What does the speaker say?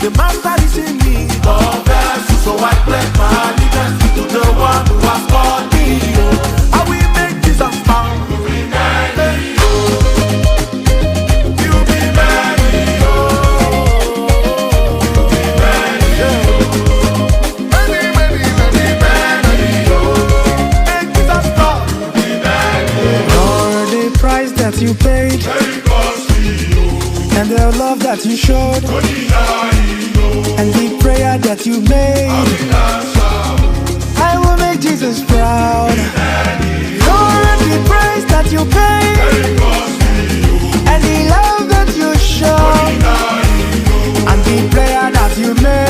The master is in me. God bless you, so I pledge my allegiance to the one who has called me. I will make Jesus smile. You be many, you be many, you be many, many, many, many, many. Make Jesus proud. You be many. Lord, the price that you paid and the love that you showed and the prayer that you made, I will make Jesus proud. Lord, the price that you paid and the love that you showed and the prayer that you made,